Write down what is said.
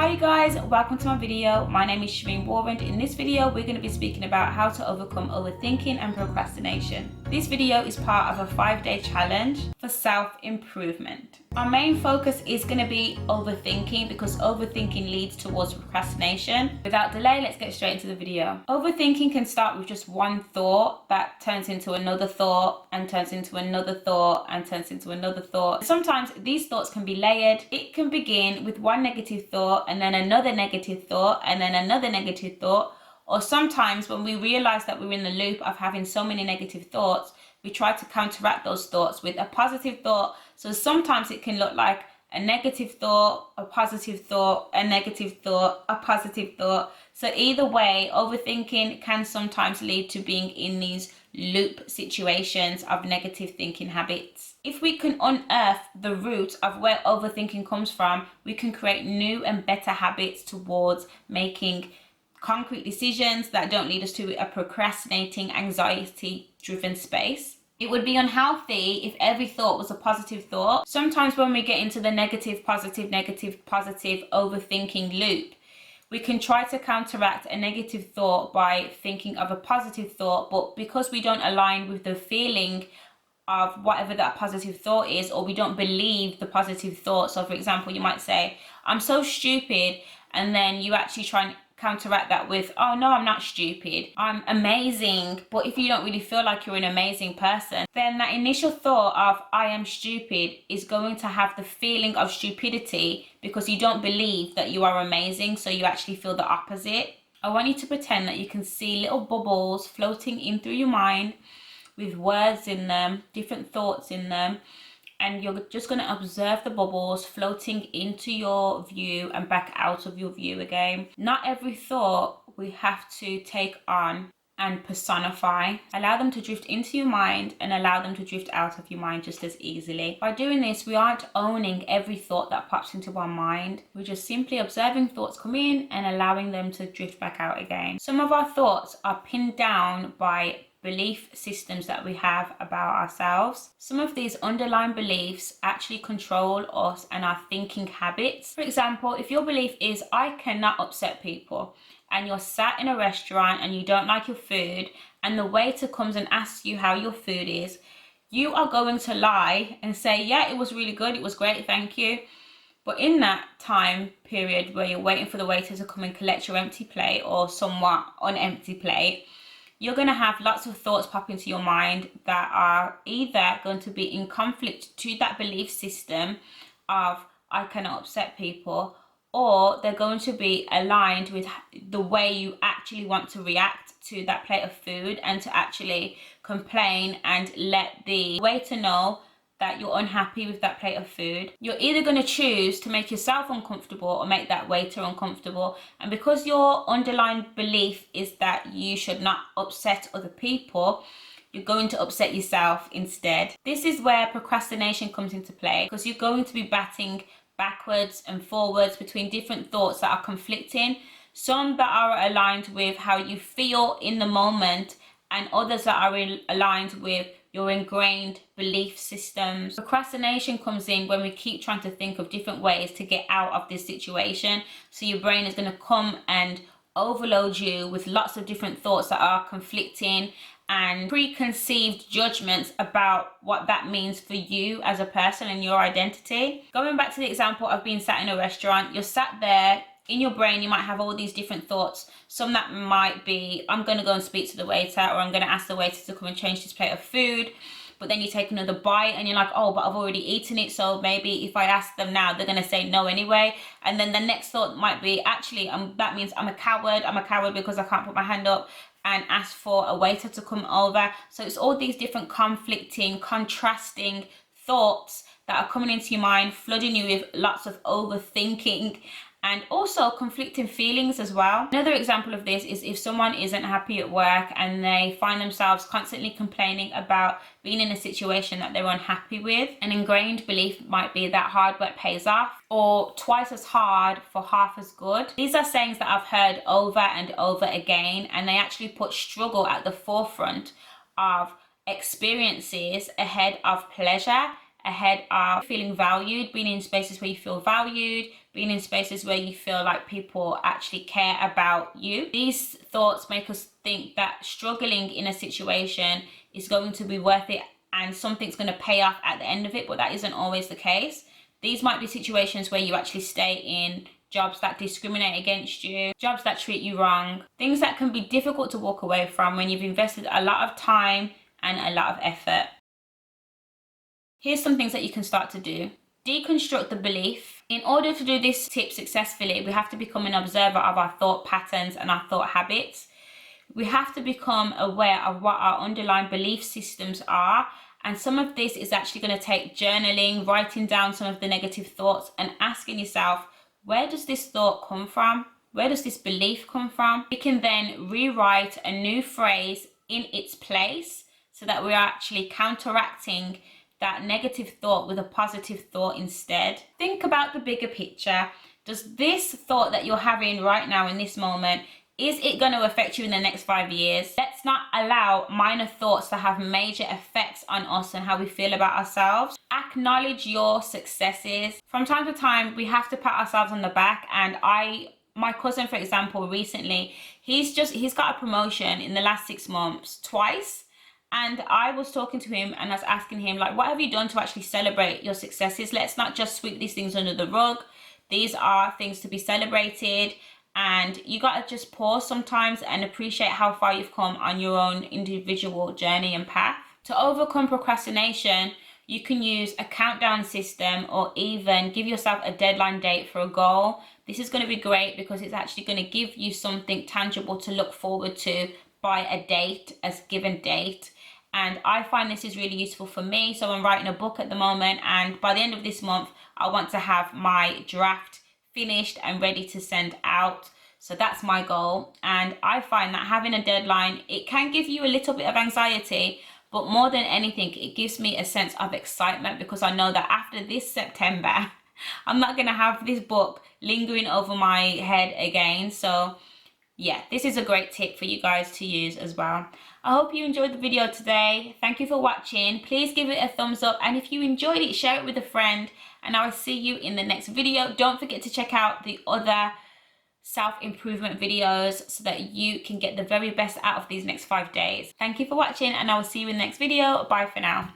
Hi guys, welcome to my video. My name is Shireen Warren. In this video, we're going to be speaking about how to overcome overthinking and procrastination. This video is part of a 5-day challenge for self-improvement. Our main focus is going to be overthinking because overthinking leads towards procrastination. Without delay, let's get straight into the video. Overthinking can start with just one thought that turns into another thought and turns into another thought and turns into another thought. Sometimes these thoughts can be layered. It can begin with one negative thought and then another negative thought and then another negative thought. Or sometimes when we realize that we're in the loop of having so many negative thoughts, we try to counteract those thoughts with a positive thought. So sometimes it can look like a negative thought, a positive thought, a negative thought, a positive thought. So either way, overthinking can sometimes lead to being in these loop situations of negative thinking habits. If we can unearth the root of where overthinking comes from, we can create new and better habits towards making concrete decisions that don't lead us to a procrastinating, anxiety-driven space. It would be unhealthy if every thought was a positive thought. Sometimes when we get into the negative, positive, overthinking loop, we can try to counteract a negative thought by thinking of a positive thought, but because we don't align with the feeling of whatever that positive thought is, or we don't believe the positive thought. So for example, you might say, I'm so stupid, and then you actually try and counteract that with, oh no, I'm not stupid, I'm amazing. But if you don't really feel like you're an amazing person, then that initial thought of I am stupid is going to have the feeling of stupidity because you don't believe that you are amazing, so you actually feel the opposite. I want you to pretend that you can see little bubbles floating in through your mind with words in them, different thoughts in them, and you're just going to observe the bubbles floating into your view and back out of your view again. Not every thought we have to take on and personify. Allow them to drift into your mind and allow them to drift out of your mind just as easily. By doing this, we aren't owning every thought that pops into our mind. We're just simply observing thoughts come in and allowing them to drift back out again. Some of our thoughts are pinned down by belief systems that we have about ourselves. Some of these underlying beliefs actually control us and our thinking habits. For example, if your belief is I cannot upset people, and you're sat in a restaurant and you don't like your food, and the waiter comes and asks you how your food is, you are going to lie and say, yeah, it was really good, it was great, thank you. But in that time period where you're waiting for the waiter to come and collect your empty plate or somewhat unempty plate, you're going to have lots of thoughts pop into your mind that are either going to be in conflict to that belief system of I cannot upset people, or they're going to be aligned with the way you actually want to react to that plate of food and to actually complain and let the waiter know that you're unhappy with that plate of food. You're either going to choose to make yourself uncomfortable or make that waiter uncomfortable. And because your underlying belief is that you should not upset other people, you're going to upset yourself instead. This is where procrastination comes into play, because you're going to be batting backwards and forwards between different thoughts that are conflicting. Some that are aligned with how you feel in the moment, and others that are aligned with your ingrained belief systems. Procrastination comes in when we keep trying to think of different ways to get out of this situation. So your brain is going to come and overload you with lots of different thoughts that are conflicting and preconceived judgments about what that means for you as a person and your identity. Going back to the example of being sat in a restaurant, you're sat there. In your brain, you might have all these different thoughts. Some that might be, I'm going to go and speak to the waiter, or I'm going to ask the waiter to come and change this plate of food. But then you take another bite and you're like, oh, but I've already eaten it, so maybe if I ask them now, they're going to say no anyway. And then the next thought might be, actually, that means I'm a coward. I'm a coward because I can't put my hand up and ask for a waiter to come over. So it's all these different conflicting, contrasting thoughts that are coming into your mind, flooding you with lots of overthinking and also conflicting feelings as well. Another example of this is if someone isn't happy at work and they find themselves constantly complaining about being in a situation that they're unhappy with. An ingrained belief might be that hard work pays off, or twice as hard for half as good. These are sayings that I've heard over and over again, and they actually put struggle at the forefront of experiences ahead of pleasure, ahead of feeling valued, being in spaces where you feel valued, being in spaces where you feel like people actually care about you. These thoughts make us think that struggling in a situation is going to be worth it and something's going to pay off at the end of it, but that isn't always the case. These might be situations where you actually stay in jobs that discriminate against you, jobs that treat you wrong, things that can be difficult to walk away from when you've invested a lot of time and a lot of effort. Here's some things that you can start to do. Deconstruct the belief. In order to do this tip successfully, we have to become an observer of our thought patterns and our thought habits. We have to become aware of what our underlying belief systems are. And some of this is actually going to take journaling, writing down some of the negative thoughts and asking yourself, where does this thought come from? Where does this belief come from? We can then rewrite a new phrase in its place so that we're actually counteracting that negative thought with a positive thought instead. Think about the bigger picture. Does this thought that you're having right now in this moment, is it going to affect you in the next 5 years? Let's not allow minor thoughts to have major effects on us and how we feel about ourselves. Acknowledge your successes. From time to time, we have to pat ourselves on the back. And my cousin, for example, recently, he's got a promotion in the last 6 months twice. And I was talking to him and I was asking him, like, what have you done to actually celebrate your successes? Let's not just sweep these things under the rug. These are things to be celebrated. And you got to just pause sometimes and appreciate how far you've come on your own individual journey and path. To overcome procrastination, you can use a countdown system or even give yourself a deadline date for a goal. This is going to be great because it's actually going to give you something tangible to look forward to by a date, a given date. And I find this is really useful for me. So I'm writing a book at the moment, and by the end of this month, I want to have my draft finished and ready to send out. So that's my goal. And I find that having a deadline, it can give you a little bit of anxiety, but more than anything, it gives me a sense of excitement because I know that after this September, I'm not going to have this book lingering over my head again. So yeah, this is a great tip for you guys to use as well. I hope you enjoyed the video today. Thank you for watching. Please give it a thumbs up. And if you enjoyed it, share it with a friend. And I will see you in the next video. Don't forget to check out the other self-improvement videos so that you can get the very best out of these next 5 days. Thank you for watching and I will see you in the next video. Bye for now.